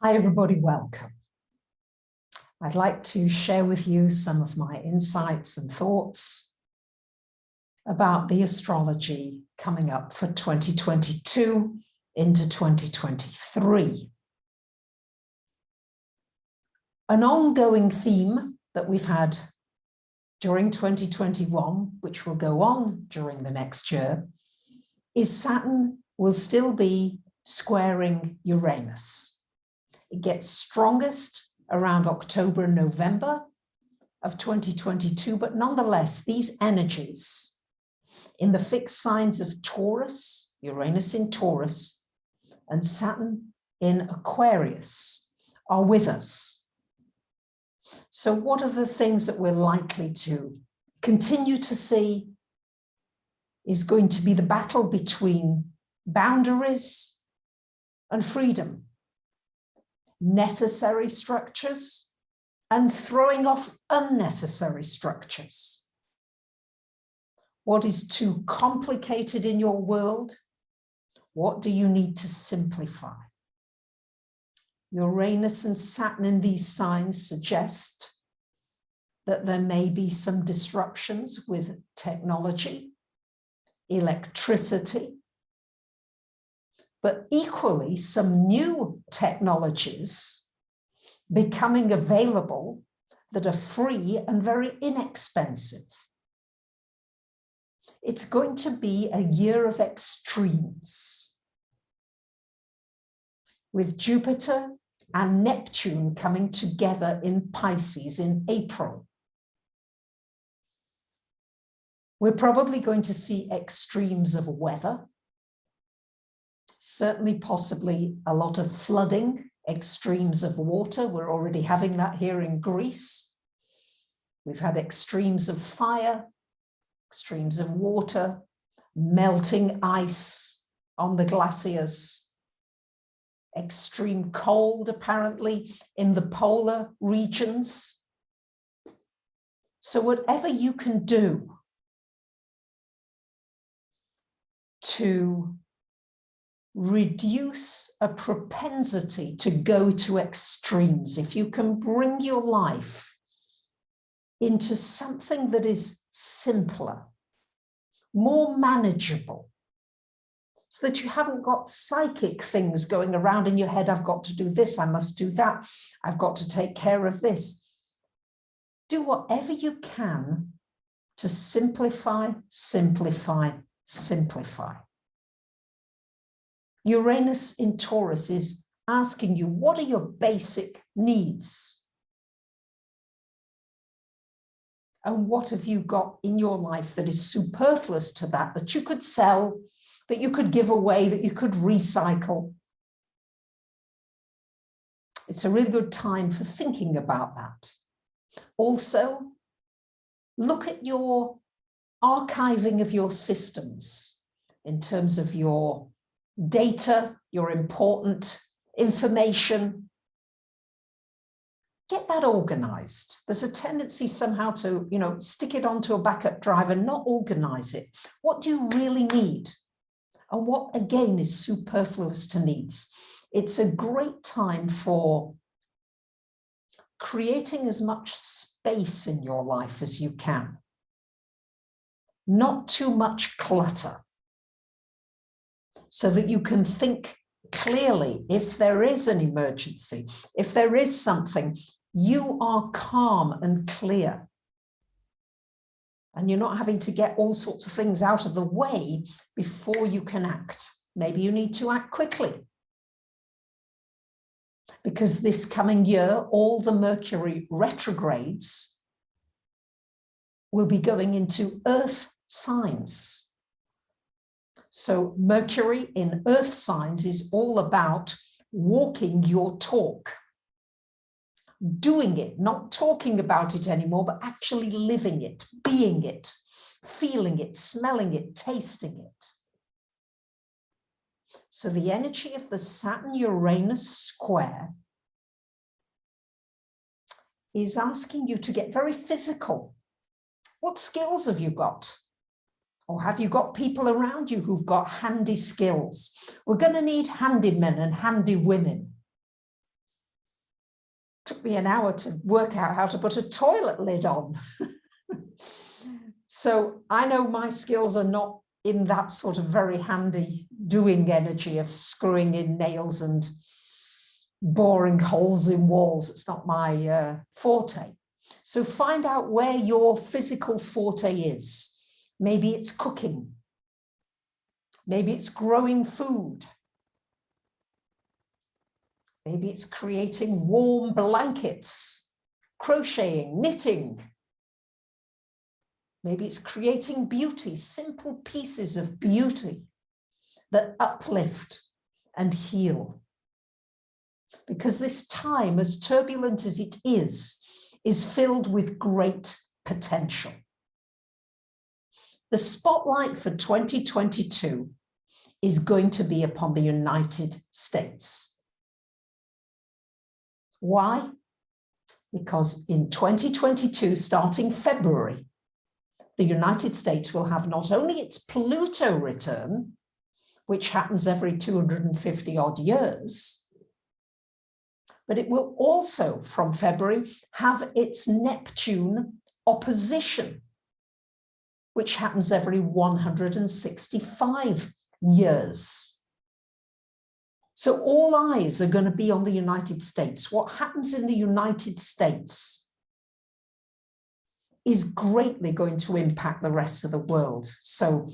Hi everybody, welcome. I'd like to share with you some of my insights and thoughts about the astrology coming up for 2022 into 2023. An ongoing theme that we've had during 2021, which will go on during the next year, is Saturn will still be squaring Uranus. It gets strongest around October and November of 2022, but nonetheless, these energies in the fixed signs of Taurus, Uranus in Taurus, and Saturn in Aquarius are with us. So what are the things that we're likely to continue to see is going to be the battle between boundaries and freedom, necessary structures and throwing off unnecessary structures. What is too complicated in your world? What do you need to simplify? Uranus and Saturn in these signs suggest that there may be some disruptions with technology, electricity, but equally some new technologies becoming available that are free and very inexpensive. It's going to be a year of extremes, with Jupiter and Neptune coming together in Pisces in April. We're probably going to see extremes of weather, certainly possibly a lot of flooding, extremes of water. We're already having that here in Greece. We've had extremes of fire, extremes of water, melting ice on the glaciers, extreme cold apparently in the polar regions. So whatever you can do to reduce a propensity to go to extremes, if you can bring your life into something that is simpler, more manageable, so that you haven't got psychic things going around in your head. I've got to do this, I must do that, I've got to take care of this. Do whatever you can to simplify, simplify, simplify. Uranus in Taurus is asking you, what are your basic needs? And what have you got in your life that is superfluous to that, that you could sell, that you could give away, that you could recycle? It's a really good time for thinking about that. Also, look at your archiving of your systems in terms of your data, your important information. Get that organized. There's a tendency somehow to, stick it onto a backup drive and not organize it. What do you really need? And what, again, is superfluous to needs? It's a great time for creating as much space in your life as you can. Not too much clutter, so that you can think clearly. If there is an emergency, if there is something, you are calm and clear. And you're not having to get all sorts of things out of the way before you can act. Maybe you need to act quickly, because this coming year, all the Mercury retrogrades will be going into Earth signs. So Mercury in Earth signs is all about walking your talk, doing it, not talking about it anymore, but actually living it, being it, feeling it, smelling it, tasting it. So the energy of the Saturn-Uranus square is asking you to get very physical. What skills have you got? Or have you got people around you who've got handy skills? We're going to need handymen and handy women. took me an hour to work out how to put a toilet lid on. So I know my skills are not in that sort of very handy doing energy of screwing in nails and boring holes in walls. It's not my forte. So find out where your physical forte is. Maybe it's cooking. Maybe it's growing food. Maybe it's creating warm blankets, crocheting, knitting. Maybe it's creating beauty, simple pieces of beauty that uplift and heal. Because this time, as turbulent as it is filled with great potential. The spotlight for 2022 is going to be upon the United States. Why? Because in 2022, starting February, the United States will have not only its Pluto return, which happens every 250 odd years, but it will also, from February, have its Neptune opposition, which happens every 165 years. So all eyes are going to be on the United States. What happens in the United States is greatly going to impact the rest of the world. So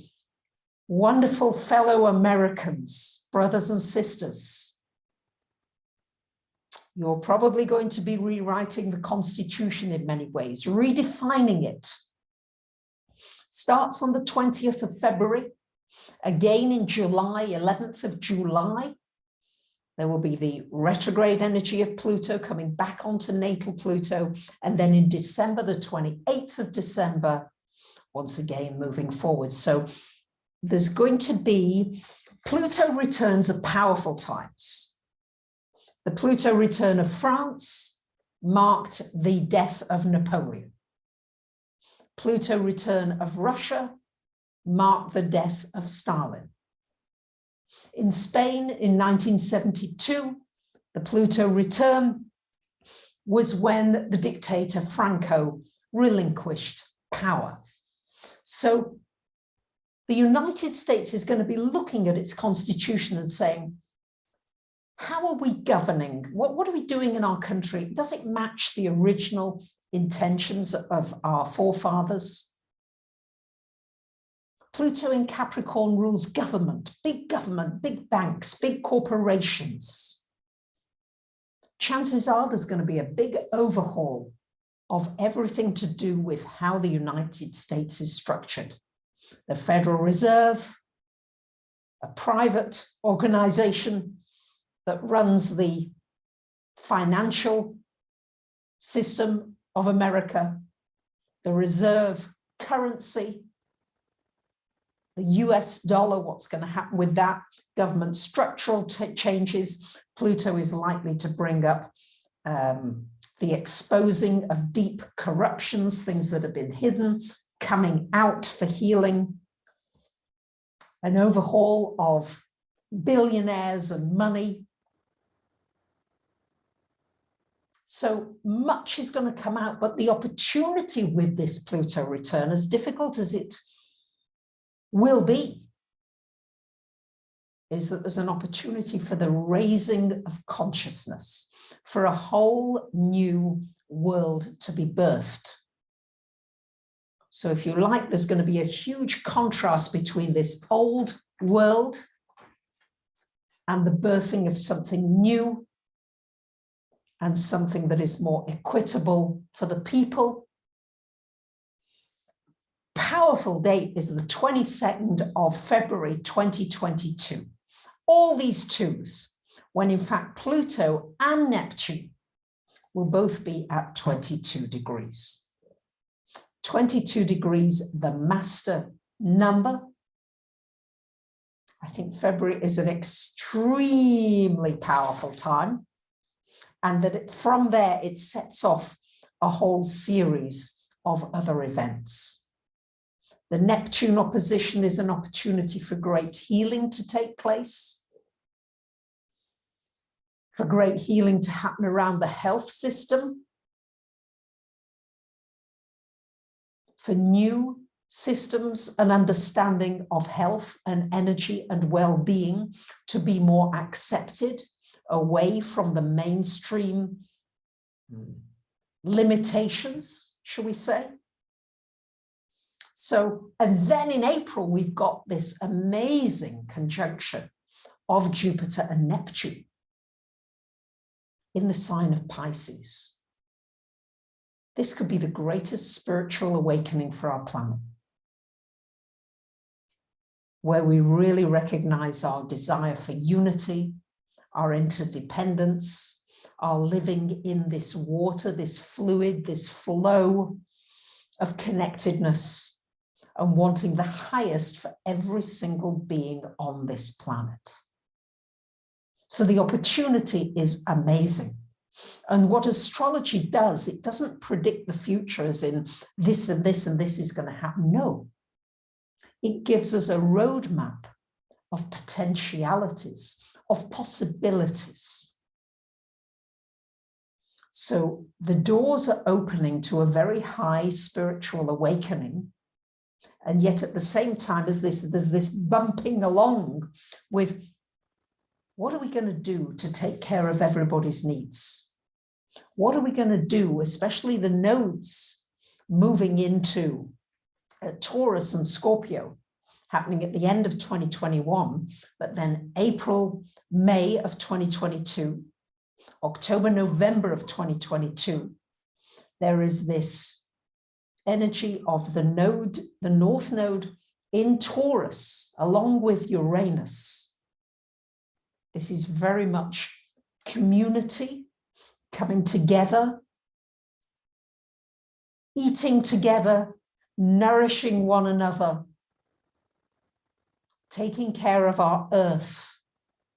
wonderful fellow Americans, brothers and sisters, you're probably going to be rewriting the Constitution in many ways, redefining it. Starts on the 20th of February, again in July, 11th of July. There will be the retrograde energy of Pluto coming back onto natal Pluto. And then in December, the 28th of December, once again moving forward. So there's going to be, Pluto returns at powerful times. The Pluto return of France marked the death of Napoleon. Pluto return of Russia marked the death of Stalin. In Spain in 1972, the Pluto return was when the dictator Franco relinquished power. So the United States is going to be looking at its constitution and saying, how are we governing? What are we doing in our country? Does it match the original intentions of our forefathers? Pluto in Capricorn rules government, big banks, big corporations. Chances are there's going to be a big overhaul of everything to do with how the United States is structured. The Federal Reserve, a private organization that runs the financial system of America, the reserve currency, the US dollar, what's going to happen with that, government structural changes. Pluto is likely to bring up the exposing of deep corruptions, things that have been hidden, coming out for healing, an overhaul of billionaires and money. So much is going to come out, but the opportunity with this Pluto return, as difficult as it will be, is that there's an opportunity for the raising of consciousness, for a whole new world to be birthed. So if you like, there's going to be a huge contrast between this old world and the birthing of something new and something that is more equitable for the people. Powerful date is the 22nd of February 2022. All these twos, when in fact Pluto and Neptune will both be at 22 degrees. 22 degrees, the master number. I think February is an extremely powerful time, and that from there it sets off a whole series of other events. The Neptune opposition is an opportunity for great healing to take place. for great healing to happen around the health system, for new systems and understanding of health and energy and well-being to be more accepted, away from the mainstream limitations, shall we say. So, and then in April, we've got this amazing conjunction of Jupiter and Neptune in the sign of Pisces. This could be the greatest spiritual awakening for our planet, where we really recognize our desire for unity, our interdependence, our living in this water, this fluid, this flow of connectedness, and wanting the highest for every single being on this planet. So the opportunity is amazing. And what astrology does, it doesn't predict the future as in this and this and this is going to happen. No, it gives us a roadmap of potentialities, of possibilities. So the doors are opening to a very high spiritual awakening. And yet at the same time as this, there's this bumping along with what are we going to do to take care of everybody's needs? What are we going to do, especially the nodes moving into Taurus and Scorpio, happening at the end of 2021, but then April, May of 2022, October, November of 2022, there is this energy of the node, the North Node in Taurus, along with Uranus. This is very much community coming together, eating together, nourishing one another, taking care of our earth.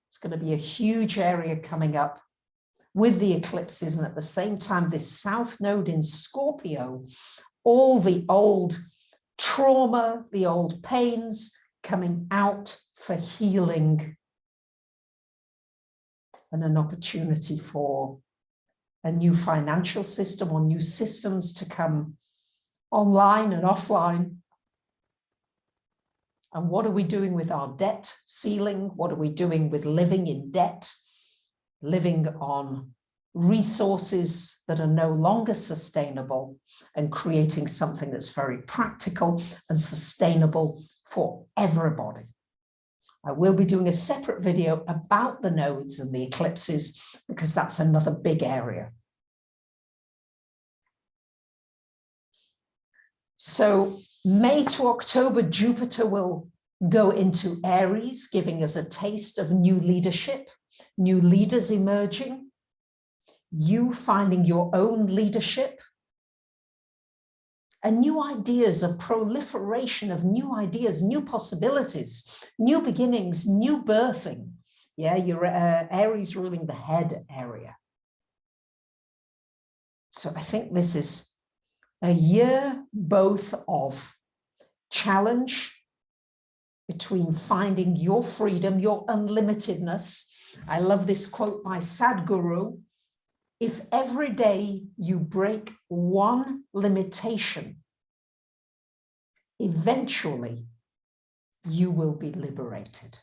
It's going to be a huge area coming up with the eclipses, and at the same time, this South Node in Scorpio, all the old trauma, the old pains coming out for healing, and an opportunity for a new financial system or new systems to come online and offline. And what are we doing with our debt ceiling? What are we doing with living in debt, living on resources that are no longer sustainable, and creating something that's very practical and sustainable for everybody? I will be doing a separate video about the nodes and the eclipses, because that's another big area. So May to October, Jupiter will go into Aries, giving us a taste of new leadership, new leaders emerging, you finding your own leadership, and new ideas, a proliferation of new ideas, new possibilities, new beginnings, new birthing. Yeah, your Aries ruling the head area. So I think this is a year both of challenge between finding your freedom, your unlimitedness. I love this quote by Sadhguru: if every day you break one limitation, eventually you will be liberated.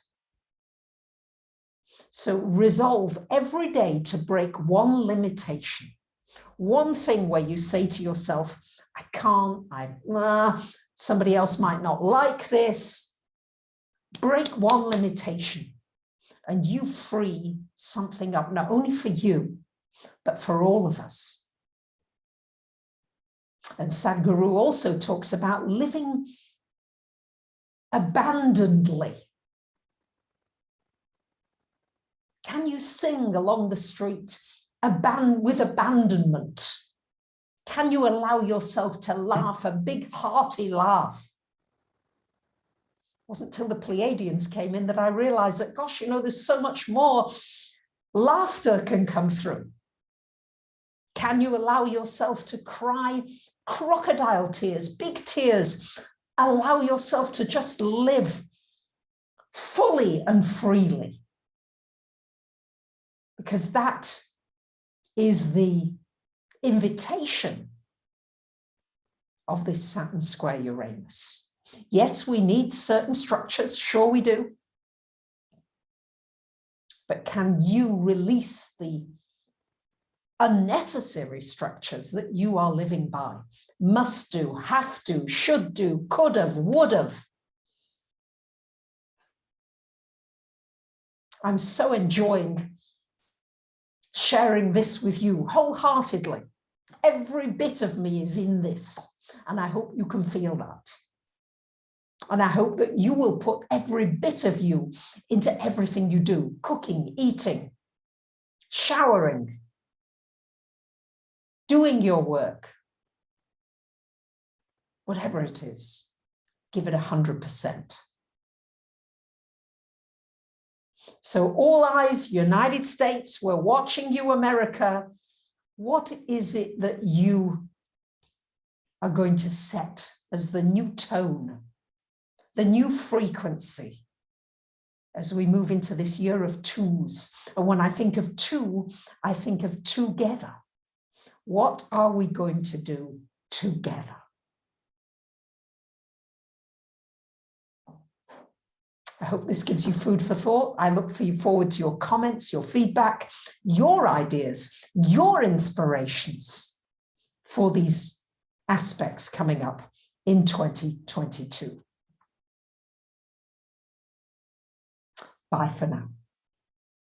So resolve every day to break one limitation, one thing where you say to yourself, I can't, somebody else might not like this. Break one limitation and you free something up, not only for you, but for all of us. And Sadhguru also talks about living abandonedly. Can you sing along the street with abandonment? Can you allow yourself to laugh, a big hearty laugh? It wasn't till the Pleiadians came in that I realized that, gosh, you know, there's so much more laughter can come through. Can you allow yourself to cry crocodile tears, big tears? Allow yourself to just live fully and freely. because that is the invitation of this Saturn square Uranus. Yes, we need certain structures, sure we do. But can you release the unnecessary structures that you are living by? Must do, have to, should do, could have, would have. I'm so enjoying sharing this with you wholeheartedly. Every bit of me is in this, and I hope you can feel that. And I hope that you will put every bit of you into everything you do, cooking, eating, showering, doing your work, whatever it is, give it 100%. So all eyes, United States, we're watching you, America. What is it that you are going to set as the new tone, the new frequency as we move into this year of twos? And when I think of two, I think of together. What are we going to do together? I hope this gives you food for thought. I look forward to your comments, your feedback, your ideas, your inspirations for these aspects coming up in 2022. Bye for now.